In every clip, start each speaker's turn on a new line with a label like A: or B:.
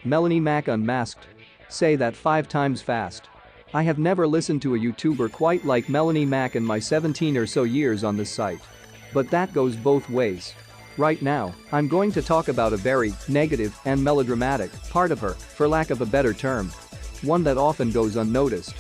A: Melonie Mac Unmasked. Say that 5 times fast. I have never listened to a YouTuber quite like Melonie Mac in my 17 or so years on this site. But that goes both ways. Right now, I'm going to talk about a very negative and melodramatic part of her, for lack of a better term. One that often goes unnoticed.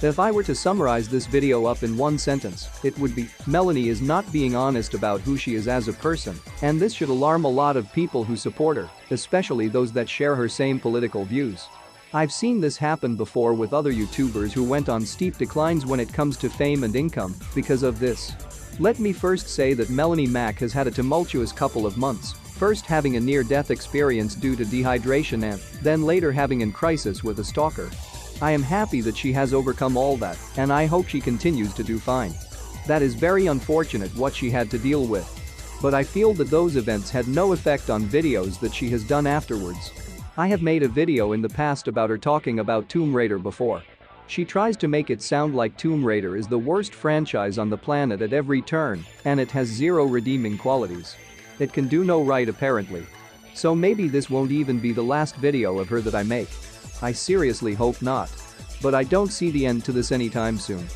A: If I were to summarize this video up in one sentence, it would be, Melonie is not being honest about who she is as a person, and this should alarm a lot of people who support her, especially those that share her same political views. I've seen this happen before with other YouTubers who went on steep declines when it comes to fame and income because of this. Let me first say that Melonie Mac has had a tumultuous couple of months, first having a near-death experience due to dehydration and then later having in crisis with a stalker. I am happy that she has overcome all that, and I hope she continues to do fine. That is very unfortunate what she had to deal with. But I feel that those events had no effect on videos that she has done afterwards. I have made a video in the past about her talking about Tomb Raider before. She tries to make it sound like Tomb Raider is the worst franchise on the planet at every turn, and it has zero redeeming qualities. It can do no right apparently. So maybe this won't even be the last video of her that I make. I seriously hope not. But I don't see the end to this anytime soon.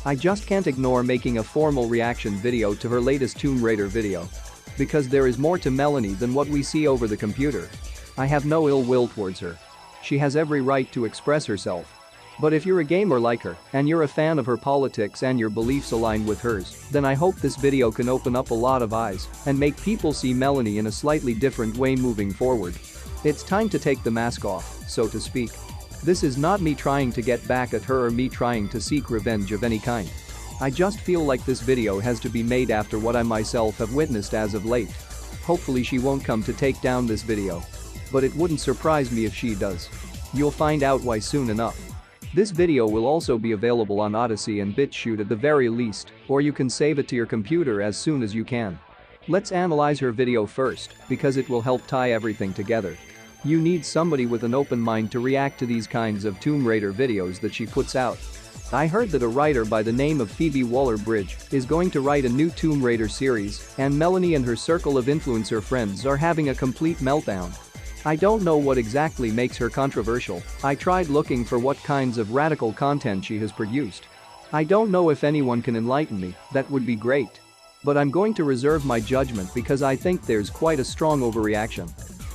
A: I just can't ignore making a formal reaction video to her latest Tomb Raider video. Because there is more to Melonie than what we see over the computer. I have no ill will towards her. She has every right to express herself. But if you're a gamer like her, and you're a fan of her politics and your beliefs align with hers, then I hope this video can open up a lot of eyes and make people see Melonie in a slightly different way moving forward. It's time to take the mask off, so to speak. This is not me trying to get back at her or me trying to seek revenge of any kind. I just feel like this video has to be made after what I myself have witnessed as of late. Hopefully she won't come to take down this video. But it wouldn't surprise me if she does. You'll find out why soon enough. This video will also be available on Odyssey and BitChute at the very least, or you can save it to your computer as soon as you can. Let's analyze her video first, because it will help tie everything together. You need somebody with an open mind to react to these kinds of Tomb Raider videos that she puts out. I heard that a writer by the name of Phoebe Waller-Bridge is going to write a new Tomb Raider series, and Melonie and her circle of influencer friends are having a complete meltdown. I don't know what exactly makes her controversial. I tried looking for what kinds of radical content she has produced. I don't know if anyone can enlighten me, that would be great. But I'm going to reserve my judgment because I think there's quite a strong overreaction.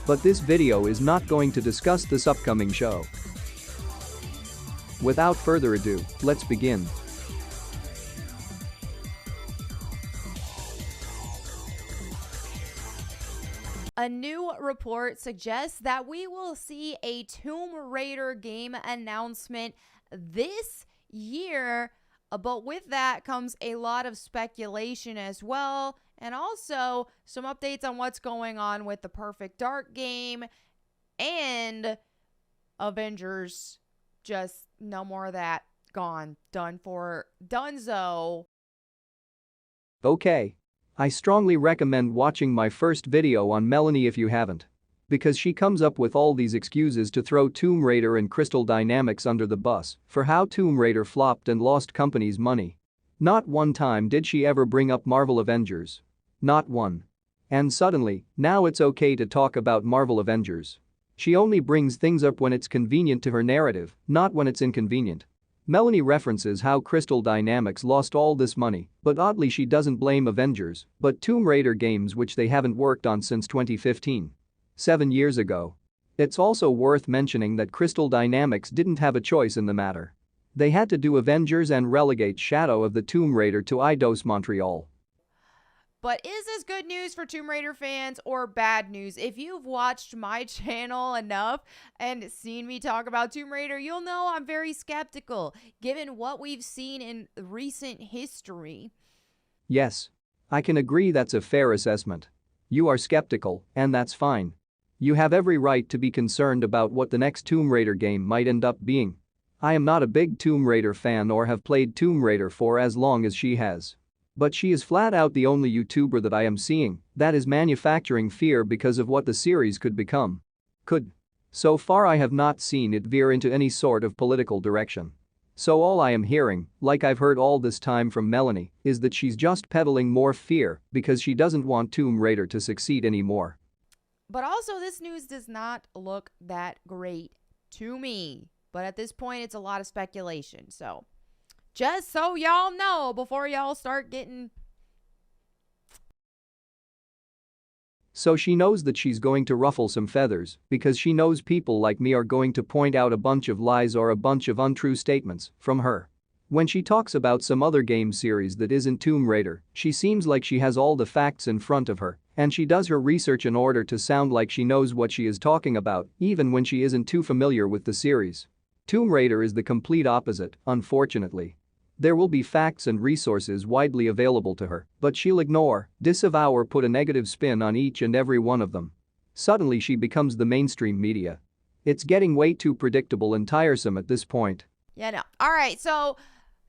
A: But this video is not going to discuss this upcoming show. Without further ado, let's begin.
B: A new report suggests that we will see a Tomb Raider game announcement this year, but with that comes a lot of speculation as well, and also some updates on what's going on with the Perfect Dark game and Avengers. Just no more of that. Gone. Done for. Donezo.
A: Okay. I strongly recommend watching my first video on Melonie if you haven't. Because she comes up with all these excuses to throw Tomb Raider and Crystal Dynamics under the bus for how Tomb Raider flopped and lost companies money. Not one time did she ever bring up Marvel Avengers. Not one. And suddenly, now it's okay to talk about Marvel Avengers. She only brings things up when it's convenient to her narrative, not when it's inconvenient. Melonie references how Crystal Dynamics lost all this money, but oddly she doesn't blame Avengers, but Tomb Raider games which they haven't worked on since 2015. 7 years ago. It's also worth mentioning that Crystal Dynamics didn't have a choice in the matter. They had to do Avengers and relegate Shadow of the Tomb Raider to Eidos Montreal.
B: But is this good news for Tomb Raider fans or bad news? If you've watched my channel enough and seen me talk about Tomb Raider, you'll know I'm very skeptical, given what we've seen in recent history.
A: Yes. I can agree that's a fair assessment. You are skeptical, and that's fine. You have every right to be concerned about what the next Tomb Raider game might end up being. I am not a big Tomb Raider fan or have played Tomb Raider for as long as she has. But she is flat out the only YouTuber that I am seeing that is manufacturing fear because of what the series could become. So far I have not seen it veer into any sort of political direction. So all I am hearing, like I've heard all this time from Melonie, is that she's just peddling more fear because she doesn't want Tomb Raider to succeed anymore.
B: But also, this news does not look that great to me. But at this point, it's a lot of speculation. So, just so y'all know before y'all start getting...
A: So she knows that she's going to ruffle some feathers because she knows people like me are going to point out a bunch of lies or a bunch of untrue statements from her. When she talks about some other game series that isn't Tomb Raider, she seems like she has all the facts in front of her, and she does her research in order to sound like she knows what she is talking about, even when she isn't too familiar with the series. Tomb Raider is the complete opposite, unfortunately. There will be facts and resources widely available to her, but she'll ignore, disavow or put a negative spin on each and every one of them. Suddenly she becomes the mainstream media. It's getting way too predictable and tiresome at this point.
B: Yeah, no. All right, so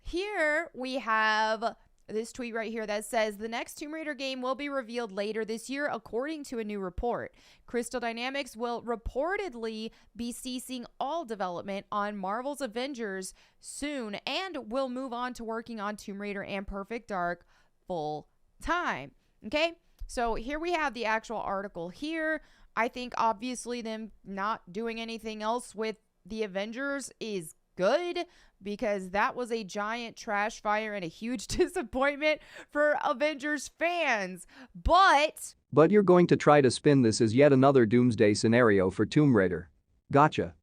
B: here we have this tweet right here that says the next Tomb Raider game will be revealed later this year, according to a new report. Crystal Dynamics will reportedly be ceasing all development on Marvel's Avengers soon and will move on to working on Tomb Raider and Perfect Dark full time. Okay, so here we have the actual article here. I think obviously them not doing anything else with the Avengers is good, because that was a giant trash fire and a huge disappointment for Avengers fans. But
A: you're going to try to spin this as yet another doomsday scenario for Tomb Raider. Gotcha.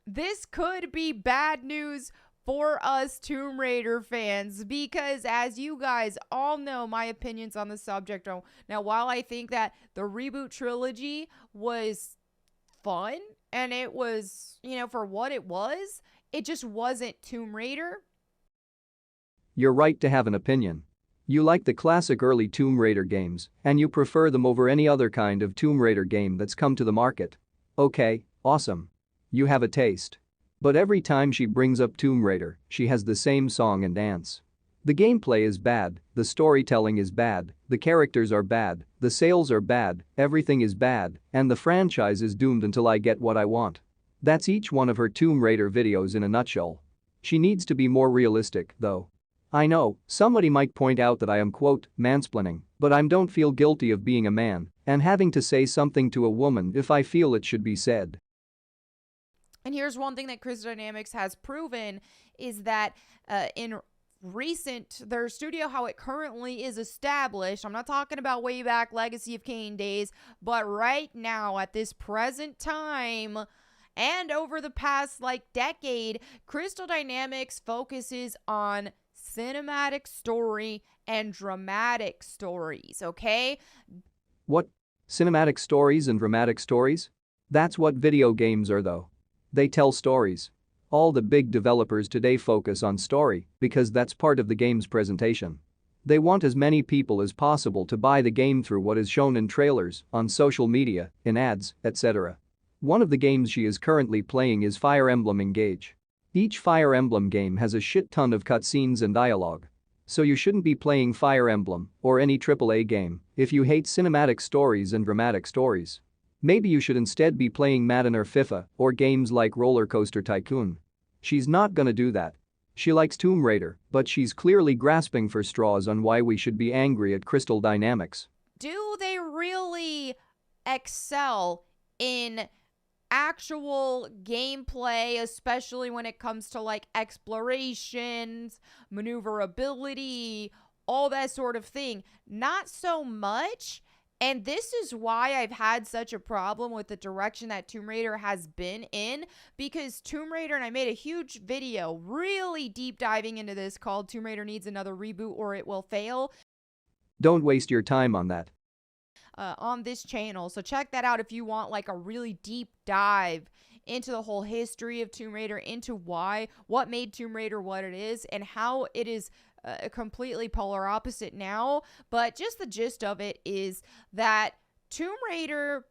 B: This could be bad news for us Tomb Raider fans, because as you guys all know my opinions on the subject. Now, while I think that the reboot trilogy was fun and it was, for what it was, it just wasn't Tomb Raider.
A: You're right to have an opinion. You like the classic early Tomb Raider games, and you prefer them over any other kind of Tomb Raider game that's come to the market. Okay, awesome. You have a taste. But every time she brings up Tomb Raider, she has the same song and dance. The gameplay is bad, the storytelling is bad, the characters are bad, the sales are bad, everything is bad, and the franchise is doomed until I get what I want. That's each one of her Tomb Raider videos in a nutshell. She needs to be more realistic, though. I know, somebody might point out that I am quote, mansplaining, but I don't feel guilty of being a man and having to say something to a woman if I feel it should be said.
B: And here's one thing that Crystal Dynamics has proven is that in their studio, how it currently is established, I'm not talking about way back Legacy of Kain days, but right now at this present time, and over the past decade, Crystal Dynamics focuses on cinematic story and dramatic stories, okay?
A: What? Cinematic stories and dramatic stories? That's what video games are, though. They tell stories. All the big developers today focus on story because that's part of the game's presentation. They want as many people as possible to buy the game through what is shown in trailers, on social media, in ads, etc. One of the games she is currently playing is Fire Emblem Engage. Each Fire Emblem game has a shit ton of cutscenes and dialogue. So you shouldn't be playing Fire Emblem or any AAA game if you hate cinematic stories and dramatic stories. Maybe you should instead be playing Madden or FIFA or games like Roller Coaster Tycoon. She's not gonna do that. She likes Tomb Raider, but she's clearly grasping for straws on why we should be angry at Crystal Dynamics.
B: Do they really excel in actual gameplay, especially when it comes to explorations, maneuverability, all that sort of thing? Not so much. And this is why I've had such a problem with the direction that Tomb Raider has been in, because Tomb Raider, and I made a huge video really deep diving into this called Tomb Raider Needs Another Reboot or It Will Fail.
A: Don't waste your time on that.
B: On this channel. So check that out if you want a really deep dive into the whole history of Tomb Raider, into what made Tomb Raider what it is, and how it is completely polar opposite now. But just the gist of it is that Tomb Raider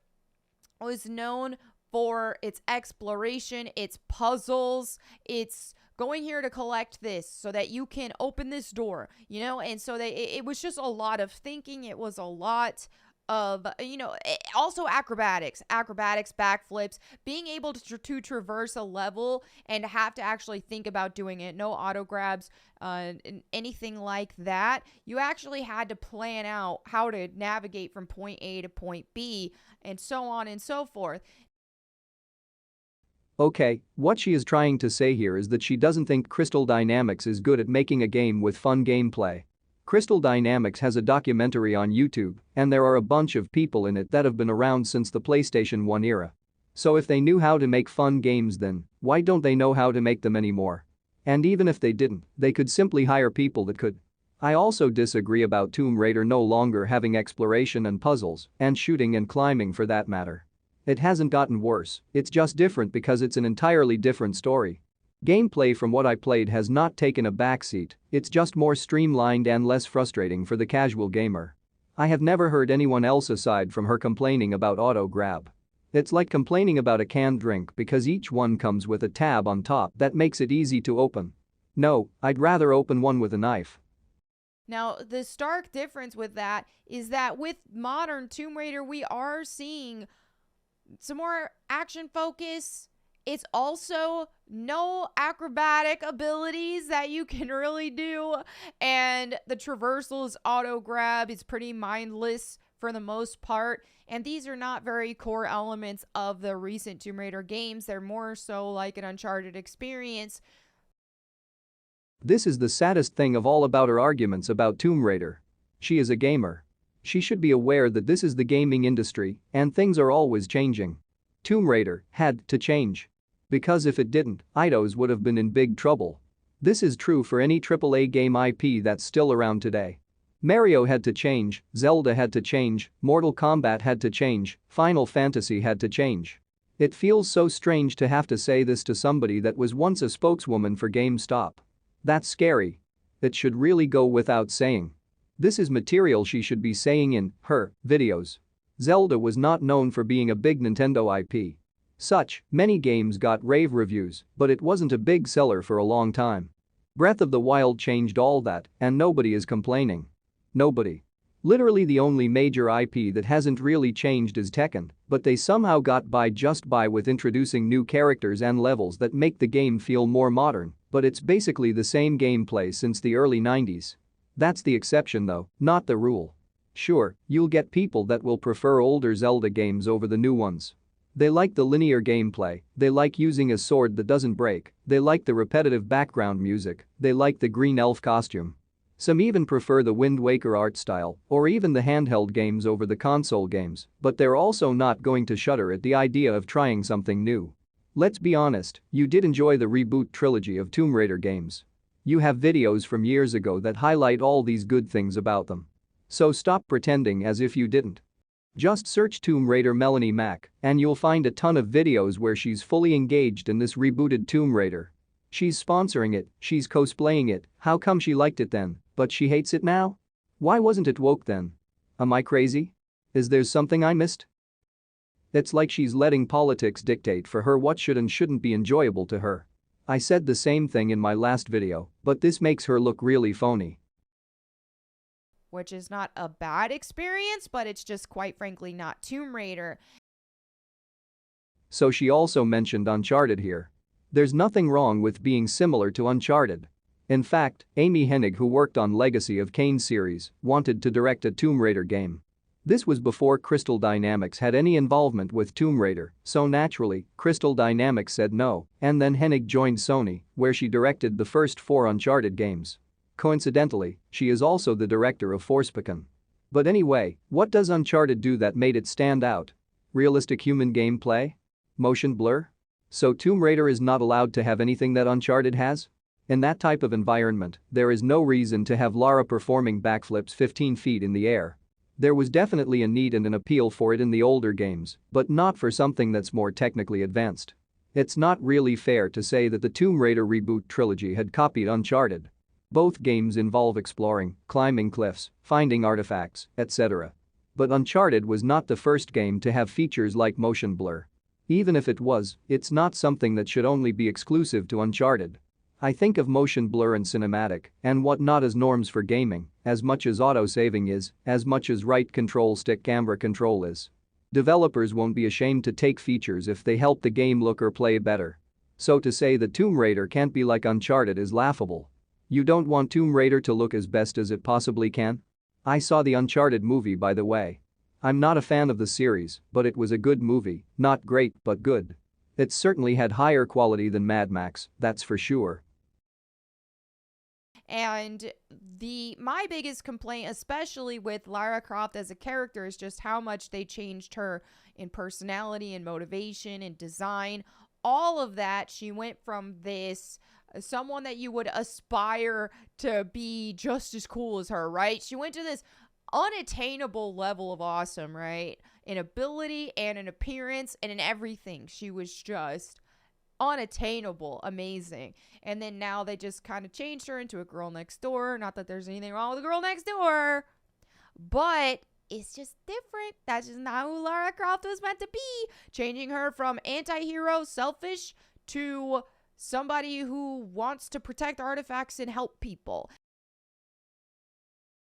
B: was known for its exploration, its puzzles, its going here to collect this so that you can open this door, and so it was just a lot of thinking. It was a lot of, also acrobatics, backflips, being able to traverse a level and have to actually think about doing it. No auto grabs, anything like that. You actually had to plan out how to navigate from point A to point B and so on and so forth.
A: Okay, what she is trying to say here is that she doesn't think Crystal Dynamics is good at making a game with fun gameplay. Crystal Dynamics has a documentary on YouTube, and there are a bunch of people in it that have been around since the PlayStation 1 era. So if they knew how to make fun games then, why don't they know how to make them anymore? And even if they didn't, they could simply hire people that could. I also disagree about Tomb Raider no longer having exploration and puzzles, and shooting and climbing for that matter. It hasn't gotten worse, it's just different because it's an entirely different story. Gameplay from what I played has not taken a backseat, it's just more streamlined and less frustrating for the casual gamer. I have never heard anyone else aside from her complaining about auto grab. It's like complaining about a canned drink because each one comes with a tab on top that makes it easy to open. No, I'd rather open one with a knife.
B: Now, the stark difference with that is that with modern Tomb Raider, we are seeing some more action focus. It's also no acrobatic abilities that you can really do. And the traversal is auto grab. It's pretty mindless for the most part. And these are not very core elements of the recent Tomb Raider games. They're more so like an Uncharted experience.
A: This is the saddest thing of all about her arguments about Tomb Raider. She is a gamer. She should be aware that this is the gaming industry and things are always changing. Tomb Raider had to change. Because if it didn't, Eidos would have been in big trouble. This is true for any AAA game IP that's still around today. Mario had to change, Zelda had to change, Mortal Kombat had to change, Final Fantasy had to change. It feels so strange to have to say this to somebody that was once a spokeswoman for GameStop. That's scary. It should really go without saying. This is material she should be saying in her videos. Zelda was not known for being a big Nintendo IP. Many games got rave reviews, but it wasn't a big seller for a long time. Breath of the Wild changed all that, and nobody is complaining. Nobody. Literally the only major IP that hasn't really changed is Tekken, but they somehow got by with introducing new characters and levels that make the game feel more modern, but it's basically the same gameplay since the early 90s. That's the exception though, not the rule. Sure, you'll get people that will prefer older Zelda games over the new ones. They like the linear gameplay, they like using a sword that doesn't break, they like the repetitive background music, they like the green elf costume. Some even prefer the Wind Waker art style or even the handheld games over the console games, but they're also not going to shudder at the idea of trying something new. Let's be honest, you did enjoy the reboot trilogy of Tomb Raider games. You have videos from years ago that highlight all these good things about them. So stop pretending as if you didn't. Just search Tomb Raider Melonie Mac and you'll find a ton of videos where she's fully engaged in this rebooted Tomb Raider. She's sponsoring it, she's cosplaying it, how come she liked it then, but she hates it now? Why wasn't it woke then? Am I crazy? Is there something I missed? It's like she's letting politics dictate for her what should and shouldn't be enjoyable to her. I said the same thing in my last video, but this makes her look really phony.
B: Which is not a bad experience, but it's just quite frankly not Tomb Raider.
A: So she also mentioned Uncharted here. There's nothing wrong with being similar to Uncharted. In fact, Amy Hennig, who worked on Legacy of Kain series, wanted to direct a Tomb Raider game. This was before Crystal Dynamics had any involvement with Tomb Raider, so naturally, Crystal Dynamics said no, and then Hennig joined Sony, where she directed the first 4 Uncharted games. Coincidentally, she is also the director of Forspoken. But anyway, what does Uncharted do that made it stand out? Realistic human gameplay? Motion blur? So Tomb Raider is not allowed to have anything that Uncharted has? In that type of environment, there is no reason to have Lara performing backflips 15 feet in the air. There was definitely a need and an appeal for it in the older games, but not for something that's more technically advanced. It's not really fair to say that the Tomb Raider reboot trilogy had copied Uncharted. Both games involve exploring, climbing cliffs, finding artifacts, etc. But Uncharted was not the first game to have features like motion blur. Even if it was, it's not something that should only be exclusive to Uncharted. I think of motion blur and cinematic and whatnot as norms for gaming, as much as auto-saving is, as much as right control stick camera control is. Developers won't be ashamed to take features if they help the game look or play better. So to say that Tomb Raider can't be like Uncharted is laughable. You don't want Tomb Raider to look as best as it possibly can? I saw the Uncharted movie, by the way. I'm not a fan of the series, but it was a good movie, not great but good. It certainly had higher quality than Mad Max, that's for sure.
B: And my biggest complaint, especially with Lara Croft as a character, is just how much they changed her in personality and motivation and design. All of that. She went from this someone that you would aspire to be just as cool as her, right? She went to this unattainable level of awesome, right? In ability and in appearance and in everything. She was just unattainable, amazing. And then now they just kind of changed her into a girl next door. Not that there's anything wrong with the girl next door, but it's just different. That's just not who Lara Croft was meant to be. Changing her from anti-hero, selfish, to somebody who wants to protect artifacts and help people.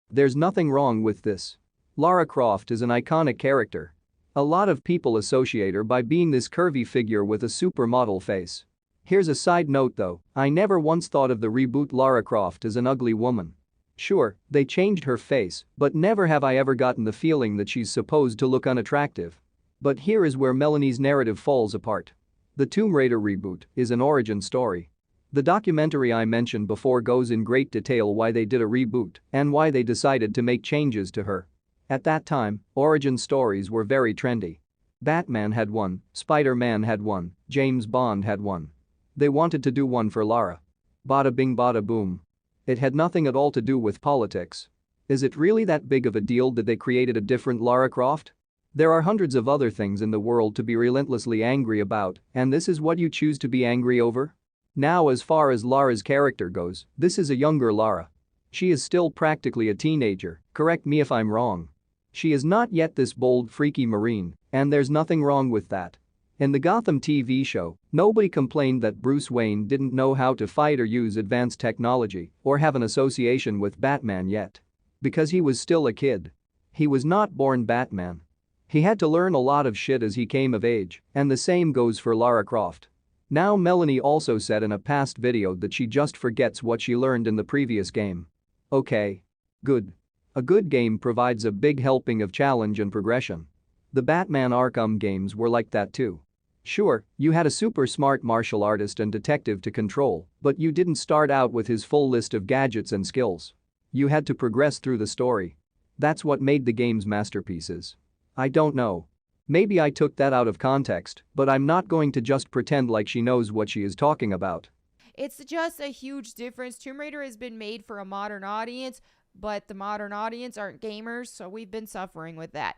A: There's nothing wrong with this. Lara Croft is an iconic character. A lot of people associate her by being this curvy figure with a supermodel face. Here's a side note though, I never once thought of the reboot Lara Croft as an ugly woman. Sure, they changed her face, but never have I ever gotten the feeling that she's supposed to look unattractive. But here is where Melonie's narrative falls apart. The Tomb Raider reboot is an origin story. The documentary I mentioned before goes in great detail why they did a reboot and why they decided to make changes to her. At that time, origin stories were very trendy. Batman had one, Spider-Man had one, James Bond had one. They wanted to do one for Lara. Bada bing bada boom. It had nothing at all to do with politics. Is it really that big of a deal that they created a different Lara Croft? There are hundreds of other things in the world to be relentlessly angry about, and this is what you choose to be angry over? Now, as far as Lara's character goes, this is a younger Lara. She is still practically a teenager, correct me if I'm wrong. She is not yet this bold, freaky Marine, and there's nothing wrong with that. In the Gotham TV show, nobody complained that Bruce Wayne didn't know how to fight or use advanced technology or have an association with Batman yet. Because he was still a kid. He was not born Batman. He had to learn a lot of shit as he came of age, and the same goes for Lara Croft. Now Melonie also said in a past video that she just forgets what she learned in the previous game. Okay. Good. A good game provides a big helping of challenge and progression. The Batman Arkham games were like that too. Sure, you had a super smart martial artist and detective to control, but you didn't start out with his full list of gadgets and skills. You had to progress through the story. That's what made the games masterpieces. I don't know. Maybe I took that out of context, but I'm not going to just pretend like she knows what she is talking about.
B: It's just a huge difference. Tomb Raider has been made for a modern audience, but the modern audience aren't gamers, so we've been suffering with that.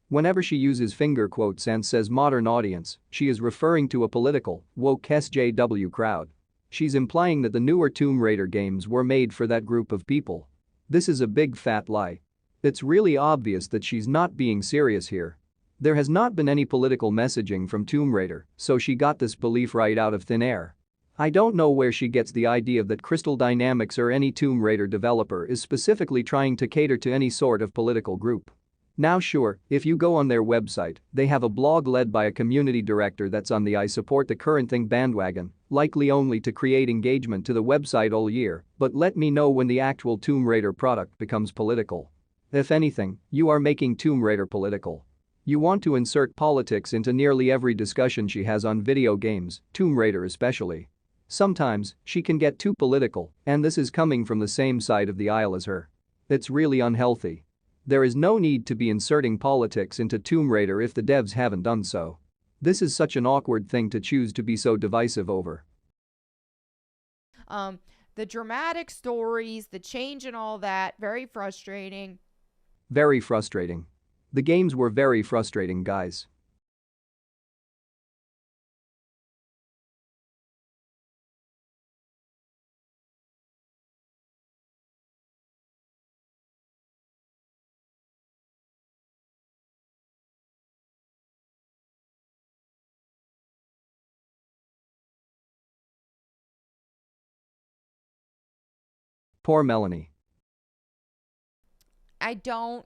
A: Whenever she uses finger quotes and says modern audience, she is referring to a political, woke SJW crowd. She's implying that the newer Tomb Raider games were made for that group of people. This is a big fat lie. It's really obvious that she's not being serious here. There has not been any political messaging from Tomb Raider, so she got this belief right out of thin air. I don't know where she gets the idea that Crystal Dynamics or any Tomb Raider developer is specifically trying to cater to any sort of political group. Now sure, if you go on their website, they have a blog led by a community director that's on the I support the current thing bandwagon, likely only to create engagement to the website all year, but let me know when the actual Tomb Raider product becomes political. If anything, you are making Tomb Raider political. You want to insert politics into nearly every discussion she has on video games, Tomb Raider especially. Sometimes, she can get too political, and this is coming from the same side of the aisle as her. It's really unhealthy. There is no need to be inserting politics into Tomb Raider if the devs haven't done so. This is such an awkward thing to choose to be so divisive over.
B: The dramatic stories, the change and all that, very frustrating.
A: Very frustrating. The games were very frustrating, guys. Poor Melonie.
B: I don't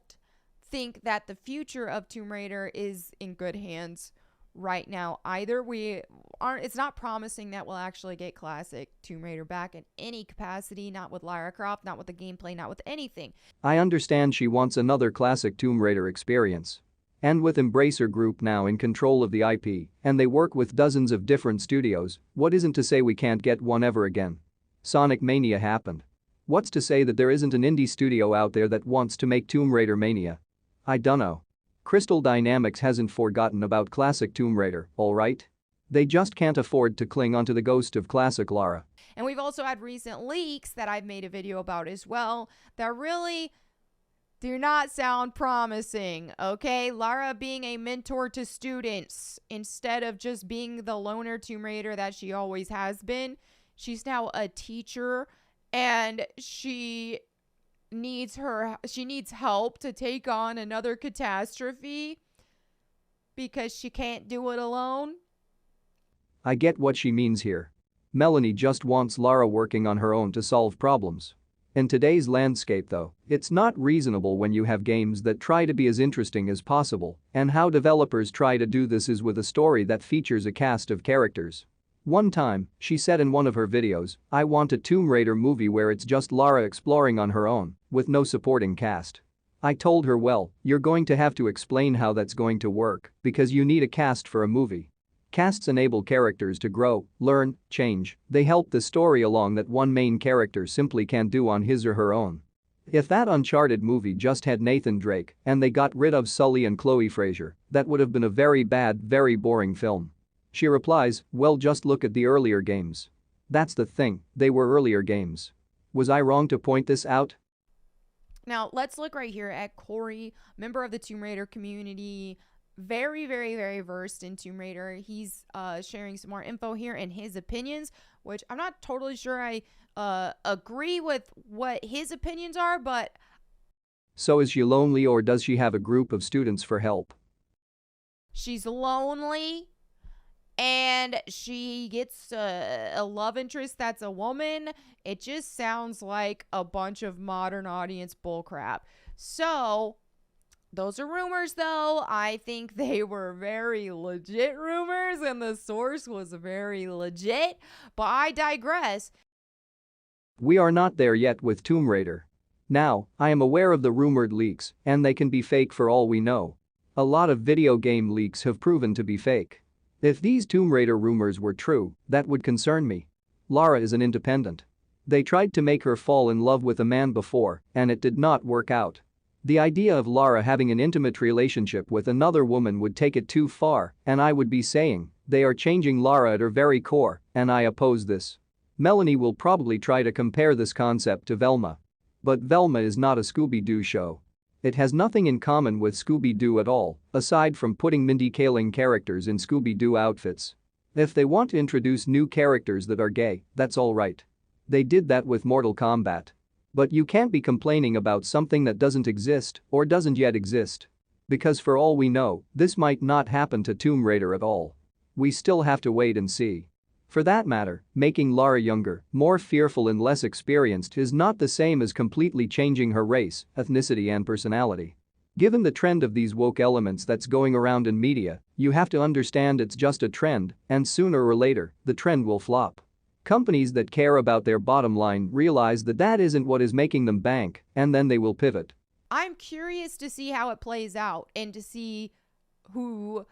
B: think that the future of Tomb Raider is in good hands right now either. It's not promising that we'll actually get classic Tomb Raider back in any capacity, not with Lara Croft, not with the gameplay, not with anything.
A: I understand she wants another classic Tomb Raider experience. And with Embracer Group now in control of the IP, and they work with dozens of different studios, what isn't to say we can't get one ever again? Sonic Mania happened. What's to say that there isn't an indie studio out there that wants to make Tomb Raider Mania? I dunno. Crystal Dynamics hasn't forgotten about classic Tomb Raider, alright? They just can't afford to cling onto the ghost of classic Lara.
B: And we've also had recent leaks that I've made a video about as well that really do not sound promising, okay? Lara being a mentor to students instead of just being the loner Tomb Raider that she always has been. She's now a teacher and she needs help to take on another catastrophe because she can't do it alone.
A: I get what she means here. Melonie just wants Lara working on her own to solve problems. In today's landscape though, it's not reasonable when you have games that try to be as interesting as possible, and how developers try to do this is with a story that features a cast of characters. One time, she said in one of her videos, "I want a Tomb Raider movie where it's just Lara exploring on her own, with no supporting cast." I told her, well, you're going to have to explain how that's going to work, because you need a cast for a movie. Casts enable characters to grow, learn, change, they help the story along that one main character simply can't do on his or her own. If that Uncharted movie just had Nathan Drake and they got rid of Sully and Chloe Fraser, that would have been a very bad, very boring film. She replies, well, just look at the earlier games. That's the thing, they were earlier games. Was I wrong to point this out?
B: Now, let's look right here at Corey, member of the Tomb Raider community, very, very, very versed in Tomb Raider. He's sharing some more info here and his opinions, which I'm not totally sure I agree with what his opinions are, but...
A: So is she lonely or does she have a group of students for help?
B: She's lonely. And she gets a love interest that's a woman. It just sounds like a bunch of modern audience bullcrap. So, those are rumors though. I think they were very legit rumors and the source was very legit. But I digress.
A: We are not there yet with Tomb Raider. Now, I am aware of the rumored leaks, and they can be fake for all we know. A lot of video game leaks have proven to be fake. If these Tomb Raider rumors were true, that would concern me. Lara is an independent. They tried to make her fall in love with a man before, and it did not work out. The idea of Lara having an intimate relationship with another woman would take it too far, and I would be saying, they are changing Lara at her very core, and I oppose this. Melonie will probably try to compare this concept to Velma. But Velma is not a Scooby-Doo show. It has nothing in common with Scooby-Doo at all, aside from putting Mindy Kaling characters in Scooby-Doo outfits. If they want to introduce new characters that are gay, that's alright. They did that with Mortal Kombat. But you can't be complaining about something that doesn't exist or doesn't yet exist. Because for all we know, this might not happen to Tomb Raider at all. We still have to wait and see. For that matter, making Lara younger, more fearful and less experienced is not the same as completely changing her race, ethnicity and personality. Given the trend of these woke elements that's going around in media, you have to understand it's just a trend, and sooner or later, the trend will flop. Companies that care about their bottom line realize that that isn't what is making them bank, and then they will pivot.
B: I'm curious to see how it plays out and to see who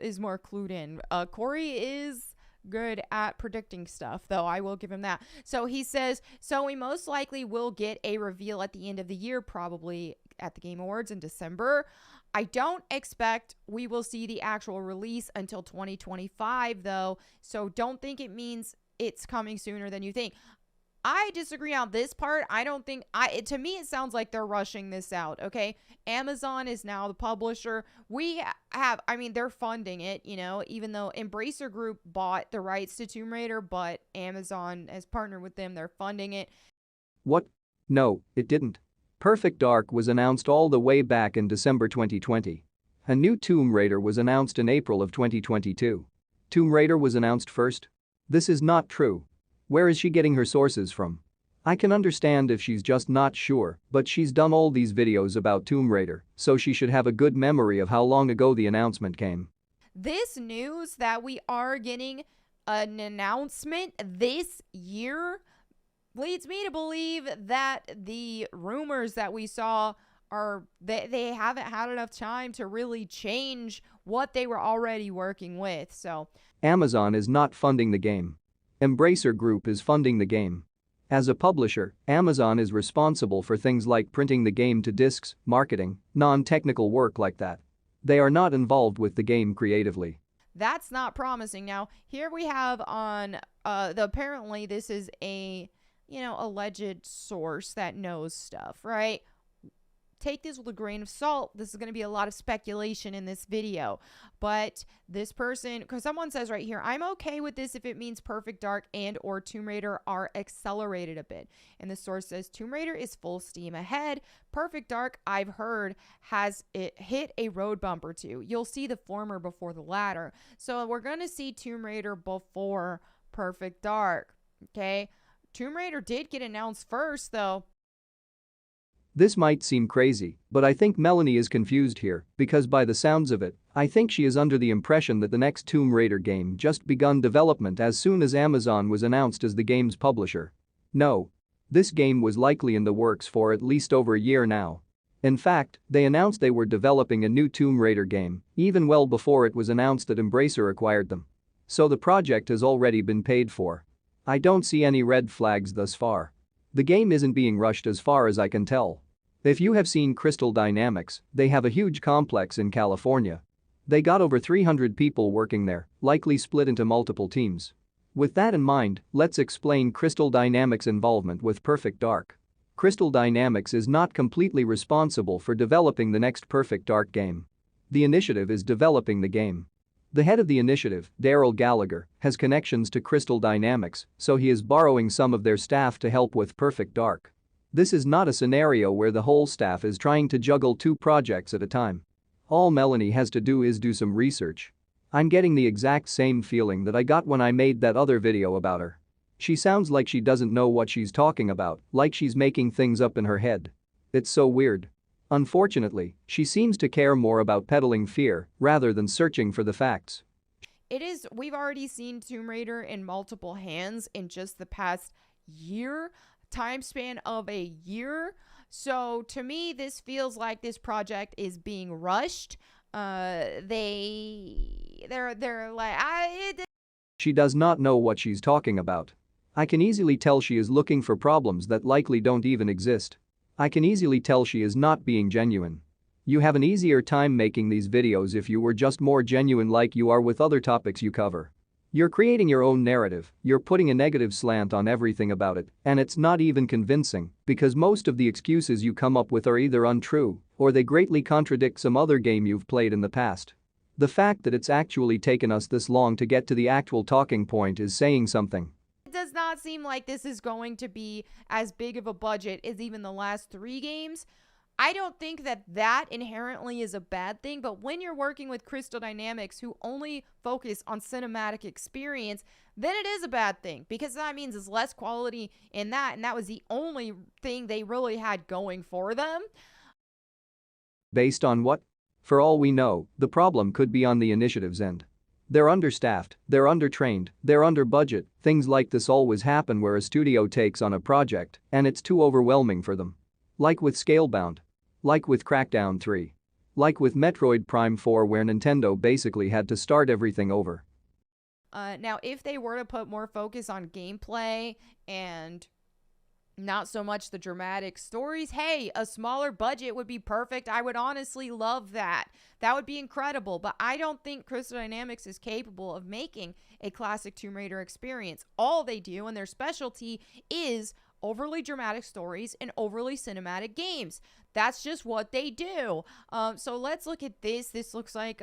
B: is more clued in. Corey is good at predicting stuff, though. I will give him that. So he says, so we most likely will get a reveal at the end of the year, probably at the Game Awards in December. I don't expect we will see the actual release until 2025, though, so don't think it means it's coming sooner than you think. I disagree on this part. I don't think to me it sounds like they're rushing this out, okay? Amazon is now the publisher. They're funding it, even though Embracer Group bought the rights to Tomb Raider, but Amazon has partnered with them. They're funding it.
A: What? No, it didn't. Perfect Dark was announced all the way back in December 2020. A new Tomb Raider was announced in April of 2022. Tomb Raider was announced first? This is not true. Where is she getting her sources from? I can understand if she's just not sure, but she's done all these videos about Tomb Raider, so she should have a good memory of how long ago the announcement came.
B: This news that we are getting an announcement this year leads me to believe that the rumors that we saw are they haven't had enough time to really change what they were already working with. So
A: Amazon is not funding the game. Embracer Group is funding the game. As a publisher, Amazon is responsible for things like printing the game to discs, marketing, non-technical work like that. They are not involved with the game creatively.
B: that's not promising. Now, here we have on apparently this is a alleged source that knows stuff, right? Take this with a grain of salt. This is going to be a lot of speculation in this video. But this person, because someone says right here, I'm okay with this if it means Perfect Dark and or Tomb Raider are accelerated a bit. And the source says Tomb Raider is full steam ahead. Perfect Dark, I've heard, has it hit a road bump or two. You'll see the former before the latter. So we're going to see Tomb Raider before Perfect Dark. Okay. Tomb Raider did get announced first, though.
A: This might seem crazy, but I think Melonie is confused here because by the sounds of it, I think she is under the impression that the next Tomb Raider game just begun development as soon as Amazon was announced as the game's publisher. No. This game was likely in the works for at least over a year now. In fact, they announced they were developing a new Tomb Raider game, even well before it was announced that Embracer acquired them. So the project has already been paid for. I don't see any red flags thus far. The game isn't being rushed as far as I can tell. If you have seen Crystal Dynamics, they have a huge complex in California. They got over 300 people working there, likely split into multiple teams. With that in mind, let's explain Crystal Dynamics' involvement with Perfect Dark. Crystal Dynamics is not completely responsible for developing the next Perfect Dark game. The initiative is developing the game. The head of the initiative, Daryl Gallagher, has connections to Crystal Dynamics, so he is borrowing some of their staff to help with Perfect Dark. This is not a scenario where the whole staff is trying to juggle two projects at a time. All Melonie has to do is do some research. I'm getting the exact same feeling that I got when I made that other video about her. She sounds like she doesn't know what she's talking about, like she's making things up in her head. It's so weird. Unfortunately, she seems to care more about peddling fear rather than searching for the facts.
B: We've already seen Tomb Raider in multiple hands in just the past year, time span of a year. So to me, this feels like this project is being rushed. They're like,
A: She does not know what she's talking about. I can easily tell she is looking for problems that likely don't even exist. I can easily tell she is not being genuine. You have an easier time making these videos if you were just more genuine like you are with other topics you cover. You're creating your own narrative, you're putting a negative slant on everything about it, and it's not even convincing because most of the excuses you come up with are either untrue or they greatly contradict some other game you've played in the past. The fact that it's actually taken us this long to get to the actual talking point is saying something.
B: it does not seem like this is going to be as big of a budget as even the last 3 games. I don't think that inherently is a bad thing, but when you're working with Crystal Dynamics who only focus on cinematic experience, then it is a bad thing because that means it's less quality in that, and that was the only thing they really had going for them.
A: Based on what? For all we know, the problem could be on the initiative's end. They're understaffed, they're undertrained, they're under budget. Things like this always happen where a studio takes on a project and it's too overwhelming for them. Like with Scalebound. Like with Crackdown 3. Like with Metroid Prime 4 where Nintendo basically had to start everything over.
B: Now, if they were to put more focus on gameplay and not so much the dramatic stories, hey, a smaller budget would be perfect. I would honestly love that. That would be incredible, but I don't think Crystal Dynamics is capable of making a classic Tomb Raider experience. All they do and their specialty is overly dramatic stories and overly cinematic games. That's just what they do. So let's look at this. This looks like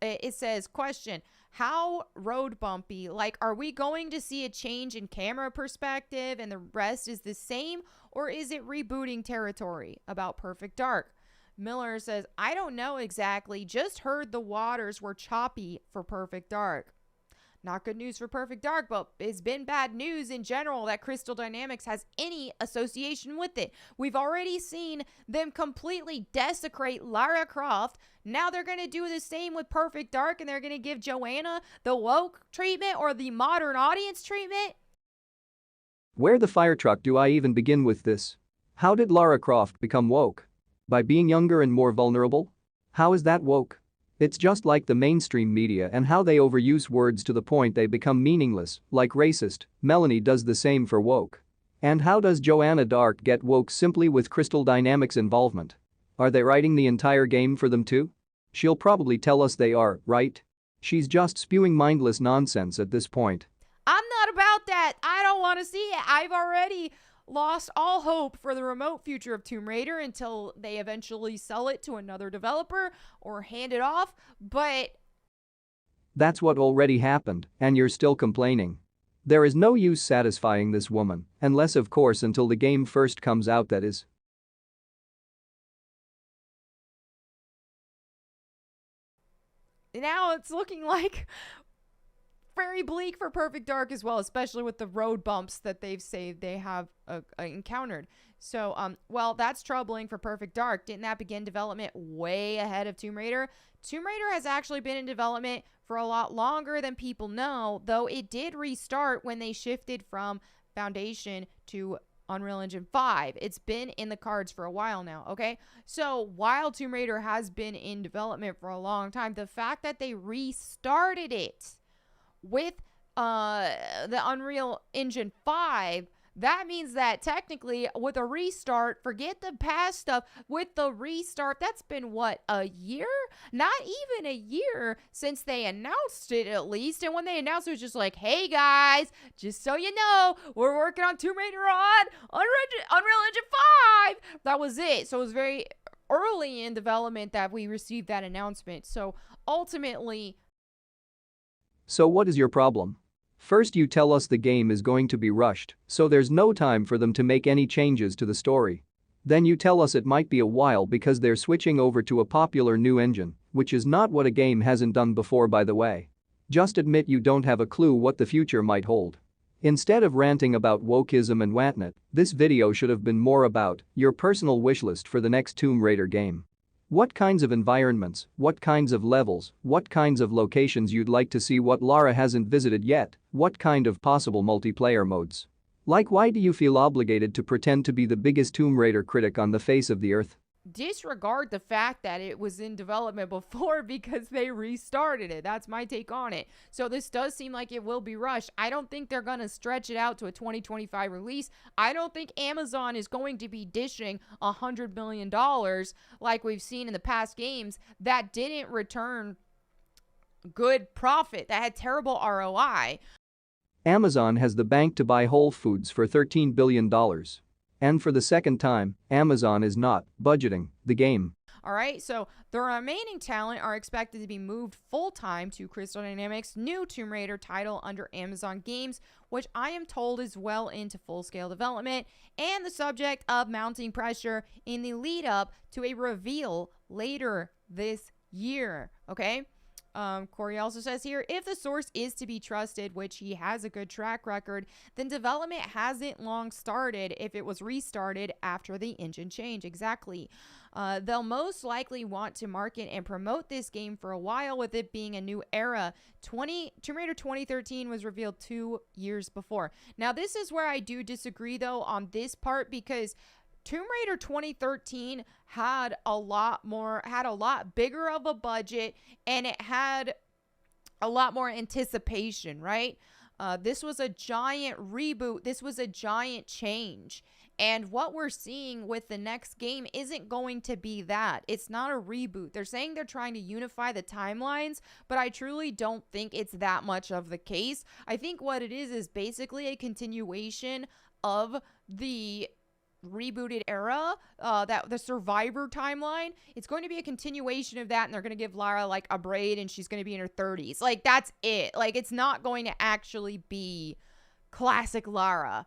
B: it says, question, how road bumpy? Like, are we going to see a change in camera perspective and the rest is the same, or is it rebooting territory? About Perfect Dark. Miller says, I don't know exactly, just heard the waters were choppy for Perfect Dark. not good news for Perfect Dark, but it's been bad news in general that Crystal Dynamics has any association with it. We've already seen them completely desecrate Lara Croft. Now they're going to do the same with Perfect Dark, and they're going to give Joanna the woke treatment or the modern audience treatment.
A: Where the fire truck do I even begin with this? How did Lara Croft become woke? By being younger and more vulnerable? How is that woke? It's just like the mainstream media and how they overuse words to the point they become meaningless, like racist. Melonie does the same for woke. And how does Joanna Dark get woke simply with Crystal Dynamics' involvement? Are they writing the entire game for them too? She'll probably tell us they are, right? She's just spewing mindless nonsense at this point.
B: I'm not about that. I don't want to see it. I've already lost all hope for the remote future of Tomb Raider until they eventually sell it to another developer or hand it off, but
A: that's what already happened, and you're still complaining. There is no use satisfying this woman, unless of course until the game first comes out, that is.
B: Now it's looking like very bleak for Perfect Dark as well, especially with the road bumps that they've said they have encountered. So, well, that's troubling for Perfect Dark. Didn't that begin development way ahead of Tomb Raider? Tomb Raider has actually been in development for a lot longer than people know, though it did restart when they shifted from Foundation to Unreal Engine 5. It's been in the cards for a while now, okay? So while Tomb Raider has been in development for a long time, the fact that they restarted it with the Unreal Engine 5, that means that technically with a restart, forget the past stuff, with the restart, that's been what, a year? Not even a year since they announced it, at least. And when they announced it, it was just like, hey guys, just so you know, we're working on Tomb Raider on Unreal Engine 5. That was it. So it was very early in development that we received that announcement. So ultimately,
A: so what is your problem? First you tell us the game is going to be rushed, so there's no time for them to make any changes to the story. Then you tell us it might be a while because they're switching over to a popular new engine, which is not what a game hasn't done before, by the way. Just admit you don't have a clue what the future might hold. Instead of ranting about wokeism and whatnot, this video should have been more about your personal wishlist for the next Tomb Raider game. What kinds of environments, what kinds of levels, what kinds of locations you'd like to see, what Lara hasn't visited yet, what kind of possible multiplayer modes. Like, why do you feel obligated to pretend to be the biggest Tomb Raider critic on the face of the earth?
B: Disregard the fact that it was in development before because they restarted it. That's my take on it. So this does seem like it will be rushed. I don't think they're going to stretch it out to a 2025 release. I don't think Amazon is going to be dishing $100 million like we've seen in the past games that didn't return good profit, that had terrible ROI.
A: Amazon has the bank to buy Whole Foods for $13 billion. And for the second time, Amazon is not budgeting the game.
B: All right, so the remaining talent are expected to be moved full-time to Crystal Dynamics' new Tomb Raider title under Amazon Games, which I am told is well into full-scale development and the subject of mounting pressure in the lead-up to a reveal later this year, okay? Corey also says here, if the source is to be trusted, which he has a good track record, then development hasn't long started if it was restarted after the engine change. Exactly. They'll most likely want to market and promote this game for a while, with it being a new era. Tomb Raider 2013 was revealed 2 years before. Now, this is where I do disagree, though, on this part, because Tomb Raider 2013 had a lot bigger of a budget, and it had a lot more anticipation, right? This was a giant reboot. This was a giant change. And what we're seeing with the next game isn't going to be that. It's not a reboot. They're saying they're trying to unify the timelines, but I truly don't think it's that much of the case. I think what it is basically a continuation of the rebooted era, that the Survivor timeline. It's going to be a continuation of that, and they're going to give Lara like a braid and she's going to be in her 30s. Like, that's it. Like, it's not going to actually be classic Lara.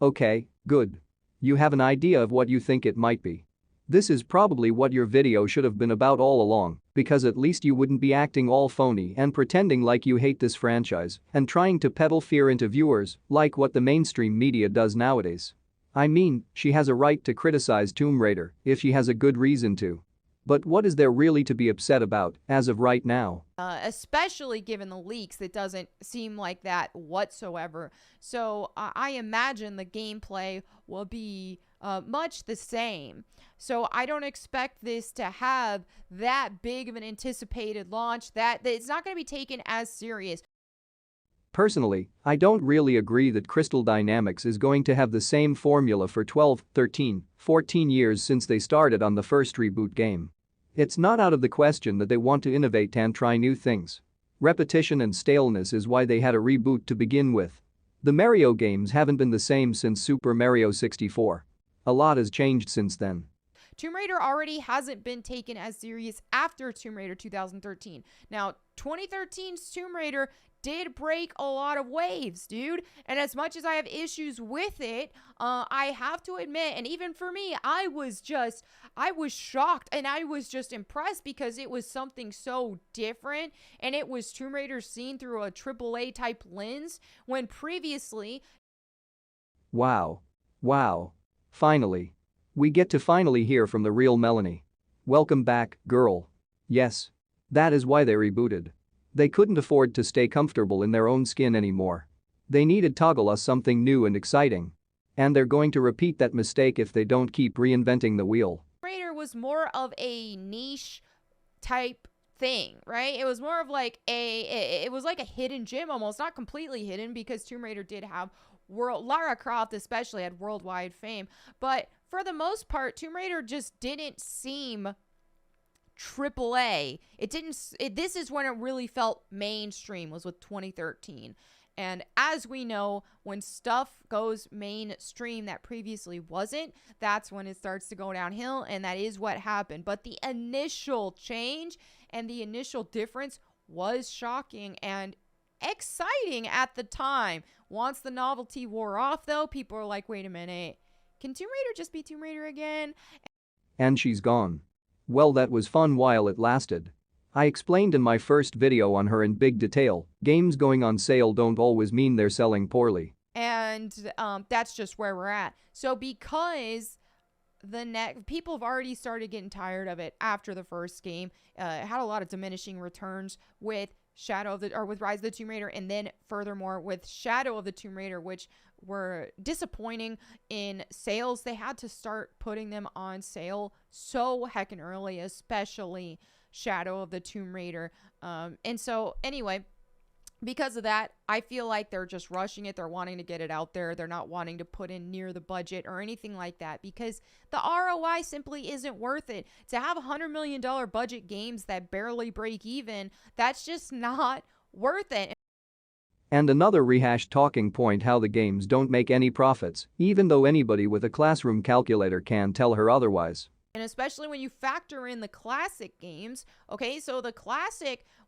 A: Okay, good. You have an idea of what you think it might be. This is probably what your video should have been about all along, because at least you wouldn't be acting all phony and pretending like you hate this franchise and trying to peddle fear into viewers like what the mainstream media does nowadays. I mean, she has a right to criticize Tomb Raider if she has a good reason to. But what is there really to be upset about as of right now?
B: Especially given the leaks, it doesn't seem like that whatsoever. So I imagine the gameplay will be much the same. So I don't expect this to have that big of an anticipated launch, that it's not going to be taken as serious.
A: Personally, I don't really agree that Crystal Dynamics is going to have the same formula for 12, 13, 14 years since they started on the first reboot game. It's not out of the question that they want to innovate and try new things. Repetition and staleness is why they had a reboot to begin with. The Mario games haven't been the same since Super Mario 64. A lot has changed since then.
B: Tomb Raider already hasn't been taken as serious after Tomb Raider 2013. Now, 2013's Tomb Raider did break a lot of waves, dude. And as much as I have issues with it, I have to admit, and even for me, I was shocked and I was just impressed because it was something so different, and it was Tomb Raider seen through a AAA type lens when previously.
A: Wow. Finally. We get to finally hear from the real Melonie. Welcome back, girl. Yes. That is why they rebooted. They couldn't afford to stay comfortable in their own skin anymore. They needed to toggle us something new and exciting. And they're going to repeat that mistake if they don't keep reinventing the wheel.
B: Raider was more of a niche type thing, right? It was more of like it was like a hidden gem almost, not completely hidden because Tomb Raider did have Lara Croft especially had worldwide fame, but for the most part, Tomb Raider just didn't seem AAA. This is when it really felt mainstream, was with 2013. And as we know, when stuff goes mainstream that previously wasn't, that's when it starts to go downhill, and that is what happened. But the initial change and the initial difference was shocking and exciting at the time. Once the novelty wore off, though, people were like, wait a minute, can Tomb Raider just be Tomb Raider again?
A: And she's gone. Well, that was fun while it lasted. I explained in my first video on her in big detail, games going on sale don't always mean they're selling poorly.
B: And that's just where we're at. So because people have already started getting tired of it after the first game, it had a lot of diminishing returns with with Rise of the Tomb Raider, and then furthermore with Shadow of the Tomb Raider, which were disappointing in sales. They had to start putting them on sale so heckin' early, especially Shadow of the Tomb Raider. And so anyway, because of that, I feel like they're just rushing it. They're wanting to get it out there. They're not wanting to put in near the budget or anything like that because the ROI simply isn't worth it. To have $100 million budget games that barely break even, that's just not worth it.
A: And another rehashed talking point, how the games don't make any profits, even though anybody with a classroom calculator can tell her otherwise.
B: And especially when you factor in the classic games, okay? So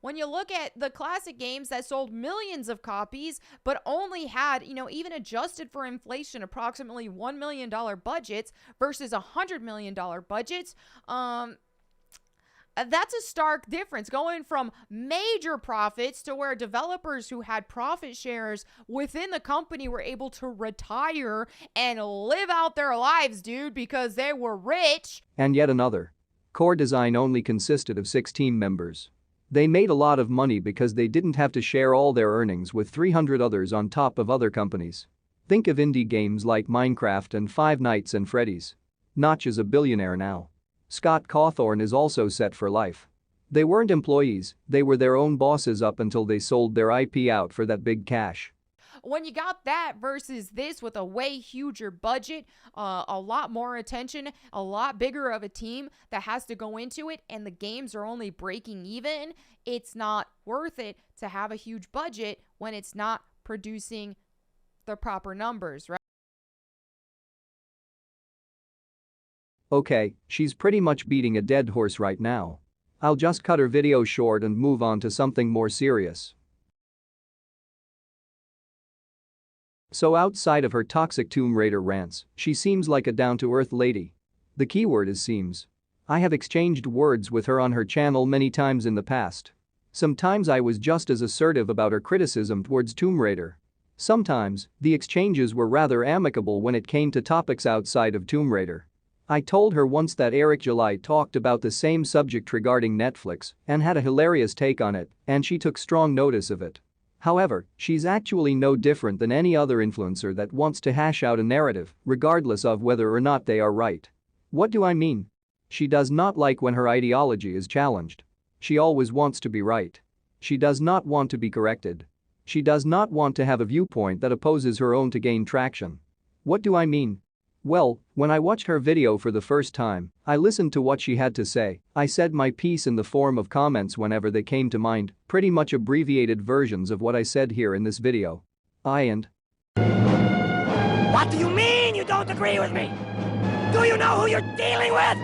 B: when you look at the classic games that sold millions of copies, but only had, even adjusted for inflation, approximately $1 million budgets versus $100 million budgets, that's a stark difference, going from major profits to where developers who had profit shares within the company were able to retire and live out their lives, dude, because they were rich.
A: And yet another. Core design only consisted of 6 team members. They made a lot of money because they didn't have to share all their earnings with 300 others on top of other companies. Think of indie games like Minecraft and Five Nights at Freddy's. Notch is a billionaire now. Scott Cawthorne is also set for life. They weren't employees, they were their own bosses up until they sold their IP out for that big cash.
B: When you got that versus this with a way huger budget, a lot more attention, a lot bigger of a team that has to go into it, and the games are only breaking even, it's not worth it to have a huge budget when it's not producing the proper numbers, right?
A: Okay, she's pretty much beating a dead horse right now. I'll just cut her video short and move on to something more serious. So outside of her toxic Tomb Raider rants, she seems like a down-to-earth lady. The keyword is seems. I have exchanged words with her on her channel many times in the past. Sometimes I was just as assertive about her criticism towards Tomb Raider. Sometimes, the exchanges were rather amicable when it came to topics outside of Tomb Raider. I told her once that Eric July talked about the same subject regarding Netflix and had a hilarious take on it, and she took strong notice of it. However, she's actually no different than any other influencer that wants to hash out a narrative, regardless of whether or not they are right. What do I mean? She does not like when her ideology is challenged. She always wants to be right. She does not want to be corrected. She does not want to have a viewpoint that opposes her own to gain traction. What do I mean? Well, when I watched her video for the first time, I listened to what she had to say. I said my piece in the form of comments whenever they came to mind, pretty much abbreviated versions of what I said here in this video.
C: What do you mean you don't agree with me? Do you know who you're dealing with?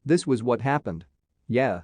A: This was what happened. Yeah.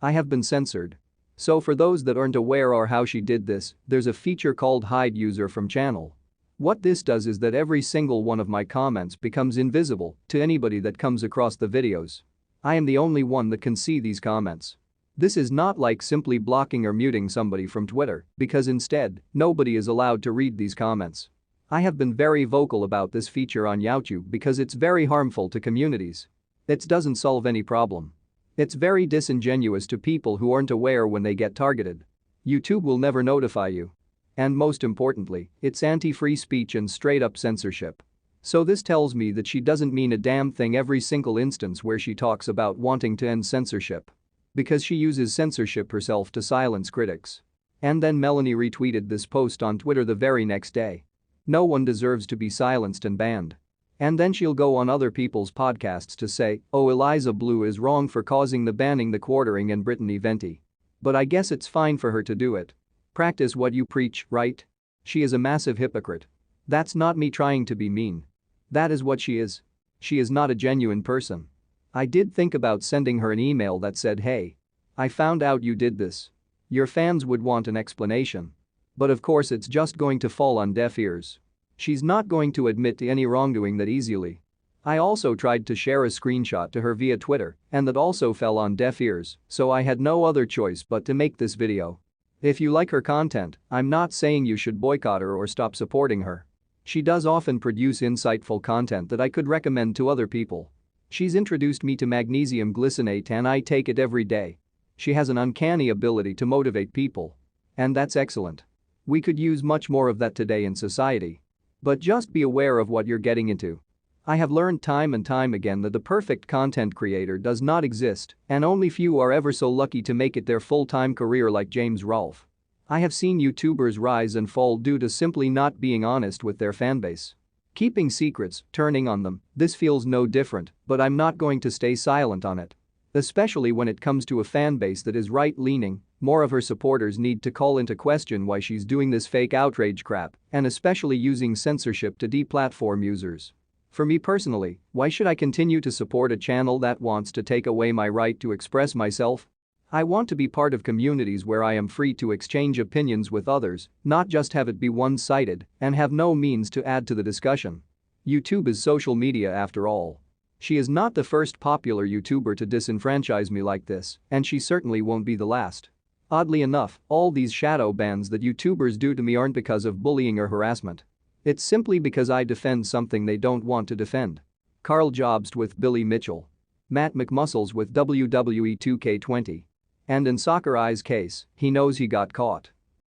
A: I have been censored. So for those that aren't aware or how she did this, there's a feature called hide user from channel. What this does is that every single one of my comments becomes invisible to anybody that comes across the videos. I am the only one that can see these comments. This is not like simply blocking or muting somebody from Twitter, because instead, nobody is allowed to read these comments. I have been very vocal about this feature on YouTube because it's very harmful to communities. It doesn't solve any problem. It's very disingenuous to people who aren't aware when they get targeted. YouTube will never notify you. And most importantly, it's anti-free speech and straight-up censorship. So this tells me that she doesn't mean a damn thing every single instance where she talks about wanting to end censorship. Because she uses censorship herself to silence critics. And then Melonie retweeted this post on Twitter the very next day. No one deserves to be silenced and banned. And then she'll go on other people's podcasts to say, oh, Eliza Blue is wrong for causing the banning the quartering and Brittany Venti. But I guess it's fine for her to do it. Practice what you preach, right? She is a massive hypocrite. That's not me trying to be mean. That is what she is. She is not a genuine person. I did think about sending her an email that said, hey, I found out you did this. Your fans would want an explanation. But of course it's just going to fall on deaf ears. She's not going to admit to any wrongdoing that easily. I also tried to share a screenshot to her via Twitter, and that also fell on deaf ears, so I had no other choice but to make this video. If you like her content, I'm not saying you should boycott her or stop supporting her. She does often produce insightful content that I could recommend to other people. She's introduced me to magnesium glycinate and I take it every day. She has an uncanny ability to motivate people. And that's excellent. We could use much more of that today in society. But just be aware of what you're getting into. I have learned time and time again that the perfect content creator does not exist, and only few are ever so lucky to make it their full-time career like James Rolfe. I have seen YouTubers rise and fall due to simply not being honest with their fanbase. Keeping secrets, turning on them, this feels no different, but I'm not going to stay silent on it. Especially when it comes to a fanbase that is right-leaning, more of her supporters need to call into question why she's doing this fake outrage crap, and especially using censorship to deplatform users. For me personally, why should I continue to support a channel that wants to take away my right to express myself? I want to be part of communities where I am free to exchange opinions with others, not just have it be one-sided and have no means to add to the discussion. YouTube is social media after all. She is not the first popular YouTuber to disenfranchise me like this, and she certainly won't be the last. Oddly enough, all these shadow bans that YouTubers do to me aren't because of bullying or harassment. It's simply because I defend something they don't want to defend. Carl Jobst with Billy Mitchell. Matt McMuscles with WWE 2K20. And in Sakurai's case, he knows he got caught.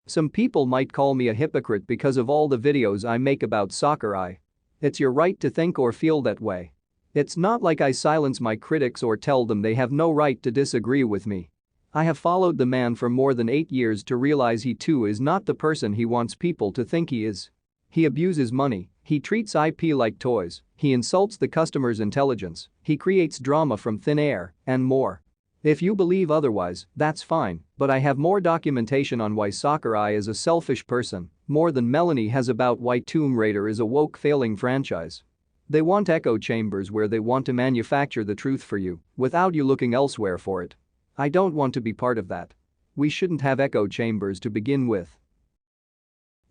A: Some people might call me a hypocrite because of all the videos I make about Sakurai. It's your right to think or feel that way. It's not like I silence my critics or tell them they have no right to disagree with me. I have followed the man for more than 8 years to realize he too is not the person he wants people to think he is. He abuses money, he treats IP like toys, he insults the customer's intelligence, he creates drama from thin air, and more. If you believe otherwise, that's fine, but I have more documentation on why Sakurai is a selfish person, more than Melonie has about why Tomb Raider is a woke failing franchise. They want echo chambers where they want to manufacture the truth for you, without you looking elsewhere for it. I don't want to be part of that. We shouldn't have echo chambers to begin with.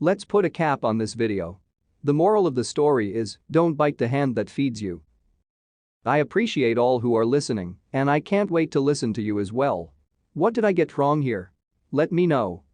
A: Let's put a cap on this video. The moral of the story is, don't bite the hand that feeds you. I appreciate all who are listening, and I can't wait to listen to you as well. What did I get wrong here? Let me know.